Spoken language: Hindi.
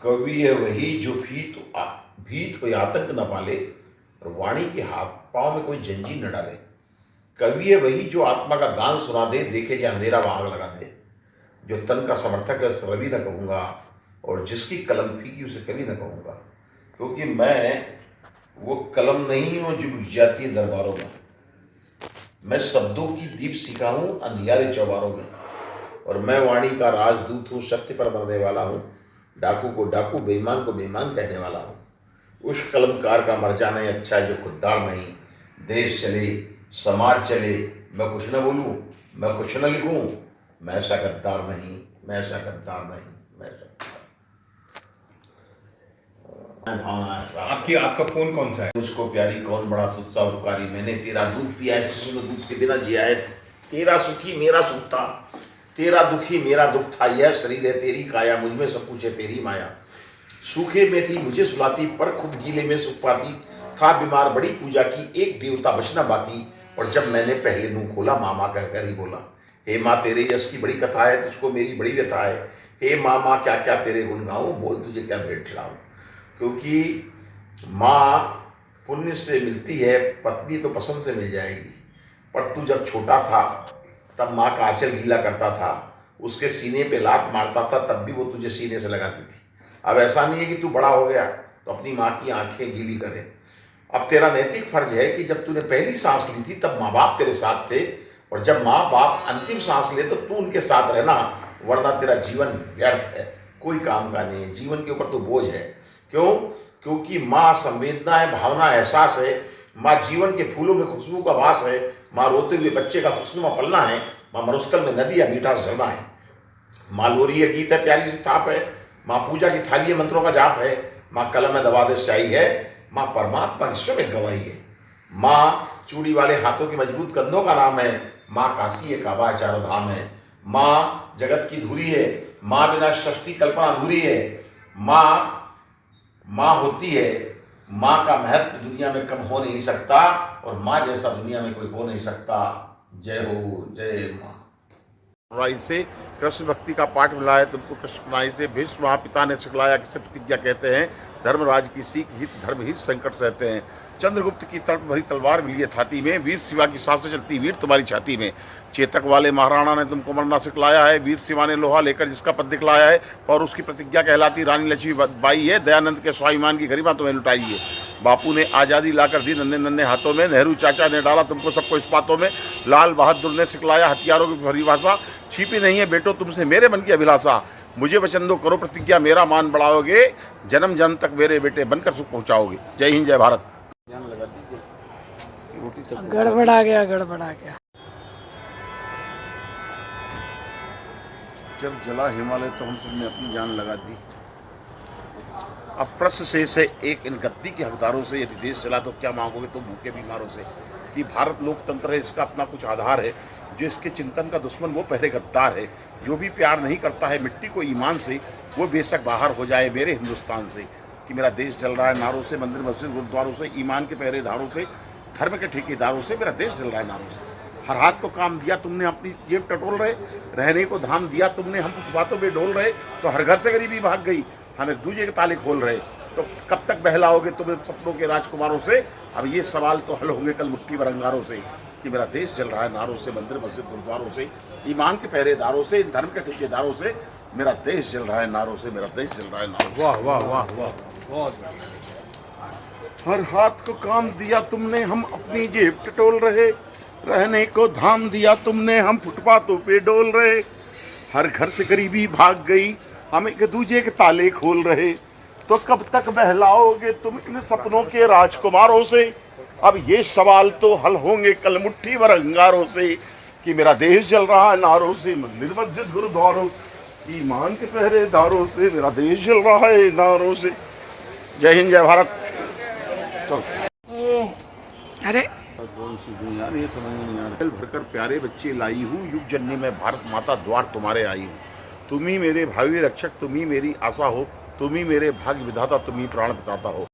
कवि है वही जो भीत कोई आतंक न पाले और वाणी के हाथ पांव में कोई जंजीर न डाले। कवि है वही जो आत्मा का गान सुना दे, देखे जो अंधेरा वहां आग लगा दे। जो तन का समर्थक है उसे रवि न कहूँगा, और जिसकी कलम फीकी उसे कवि न कहूँगा। क्योंकि मैं वो कलम नहीं हूँ जो बिक जाती है दरबारों में। मैं शब्दों की दीप सिखा हूँ अंधियारे चौबारों में, और मैं वाणी का राजदूत हूँ, सत्य पर मरने वाला हूँ। डाकू को डाकू, बेईमान को बेईमान कहने वाला हूँ। उस कलमकार का मर जाना ही अच्छा है जो खुददार नहीं। देश चले, समाज चले, मैं कुछ न बोलूँ, मैं कुछ न लिखूँ, मैं ऐसा गद्दार नहीं, मैं ऐसा गद्दार नहीं, मैं ऐसा भावना ऐसा। आपका फोन कौन सा है? मुझको प्यारी कौन बड़ा सुत्ता उपकारी, मैंने तेरा दूध पिया है, शिशु ने दूध के बिना जिया है। तेरा सुखी मेरा सुख था, तेरा दुखी मेरा दुख था। यह शरीर है तेरी काया, मुझ में सब कुछ है तेरी माया। सूखे में थी मुझे सुलाती, पर खुद गीले में सुख पाती। था बीमार बड़ी पूजा की, एक देवता बचना बाकी। और जब मैंने पहले मुंह खोला, मामा कहकर ही बोला, हे माँ तेरे यश की बड़ी कथा है, तुझको मेरी बड़ी व्यथा है। हे मामा क्या क्या तेरे गुण गाऊं, बोल तुझे क्या भेंट चढ़ाऊं। क्योंकि माँ पुण्य से मिलती है, पत्नी तो पसंद से मिल जाएगी। पर तू जब छोटा था तब माँ का आंचल गीला करता था, उसके सीने पे लात मारता था, तब भी वो तुझे सीने से लगाती थी। अब ऐसा नहीं है कि तू बड़ा हो गया तो अपनी माँ की आंखें गीली करे। अब तेरा नैतिक फर्ज है कि जब तूने पहली सांस ली थी तब माँ बाप तेरे साथ थे, और जब माँ बाप अंतिम सांस ले तो तू उनके साथ रहना, वरना तेरा जीवन व्यर्थ है, कोई काम का नहीं है। जीवन के ऊपर तो बोझ है। क्यों? क्योंकि माँ संवेदना है, भावना, एहसास है। माँ जीवन के फूलों में खुशबू का वास है। माँ रोते हुए बच्चे का खुशनुमा पलना है। माँ मरुस्थल में नदी या मीठा झरना है। माँ लोरी है, गीत है, प्यारी सी थाप है। माँ पूजा की थाली है, मंत्रों का जाप है। माँ कलम में दबा दे स्याही है। माँ परमात्मा की स्वयं गवाही है। माँ चूड़ी वाले हाथों के मजबूत कंधों का नाम है। माँ काशी है, काबा है, चारों धाम है। माँ जगत की धुरी है। माँ बिना सृष्टि कल्पना अधूरी है। माँ होती है। माँ का महत्व दुनिया में कम हो नहीं सकता, और माँ जैसा दुनिया में कोई हो नहीं सकता। जय हो, जय माँ। से कृष्ण भक्ति का पाठ मिला है तुमको कृष्ण से। भीष्म महापिता ने सिखलाया, किसे प्रतिज्ञा कहते हैं। धर्मराज की सीख, हित धर्म हित संकट सहते हैं। चंद्रगुप्त की तर्क भरी तलवार मिली है छाती में, वीर शिवा की सांसें चलती वीर तुम्हारी छाती में। चेतक वाले महाराणा ने तुमको मरना सिखलाया है, वीर शिवा ने लोहा लेकर जिसका पद दिखलाया है। और उसकी प्रतिज्ञा कहलाती रानी लक्ष्मीबाई है, दयानंद के स्वाभिमान की गरिमा तुम्हें लुटाई है। बापू ने आज़ादी लाकर दी नन्हे नन्हे हाथों में, नेहरू चाचा ने डाला तुमको सबको इस बातों में। लाल बहादुर ने सिखलाया हथियारों की परिभाषा, छिपी नहीं है बेटो तुमसे मेरे मन की अभिलाषा। मुझे वचन दो करो प्रतिज्ञा, मेरा मान बढ़ाओगे, जन्म जन्म तक मेरे बेटे बनकर सुख पहुंचाओगे। जय हिंद, जय भारत। गड़बड़ा गया, गड़बड़ा गया। जब जला हिमालय तो हम सबने अपनी जान लगा दी। अब प्रश्न से एक इन गद्दी के हकदारों से, यदि देश चला तो क्या मांगोगे तुम भूखे बीमारों से। कि भारत लोकतंत्र है, इसका अपना कुछ आधार है। जो इसके चिंतन का दुश्मन वो पहले गद्दार है। जो भी प्यार नहीं करता है मिट्टी को ईमान से, वो बेशक बाहर हो जाए मेरे हिंदुस्तान से। कि मेरा देश जल रहा है नारों से, मंदिर मस्जिद गुरुद्वारों से, ईमान के पहरेदारों से, धर्म के ठेकेदारों से, मेरा देश जल रहा है नारों से। हर हाथ को काम दिया तुमने, अपनी जेब टटोल रहे। रहने को धाम दिया तुमने, हम फुटपाथों पे डोल रहे। तो हर घर से गरीबी भाग गई, हम एक दूसरे के ताले खोल रहे। तो कब तक बहलाओगे तुम सपनों के राजकुमारों से। अब ये सवाल तो हल होंगे कल मुट्ठी भर अंगारों से। कि मेरा देश जल रहा है नारों से, मंदिर मस्जिद गुरुद्वारों से, ईमान के पहरेदारों से, धर्म के ठेकेदारों से। मेरा देश जल रहा है नारों से, मेरा देश जल रहा है नारों से। वाह वाह वाह वाह, बहुत। हर हाथ को काम दिया तुमने, हम अपनी जेब टटोल रहे। रहने को धाम दिया तुमने, हम फुटपाथों पे डोल रहे। हर घर से गरीबी भाग गई, हम एक दूजे के ताले खोल रहे। तो कब तक बहलाओगे तुम इन सपनों के राजकुमारों से। अब ये सवाल तो हल होंगे कल मुट्ठी भर अंगारों से। कि मेरा देश जल रहा है नारों से, मंदिर मस्जिद गुरुद्वारों, ईमान के पहरेदारों से। मेरा देश जल रहा है नारों से। जय हिंद, जय भारत। चलो। अरे कौन सी दुनिया ये समझ नहीं आ रहा। दिल भरकर प्यारे बच्चे लाई हूँ, युग जननी में भारत माता द्वार तुम्हारे आई हूँ। तुम ही मेरे भावी रक्षक, तुम ही मेरी आशा हो, तुम ही मेरे भाग्य विधाता, तुम ही प्राण पिताता हो।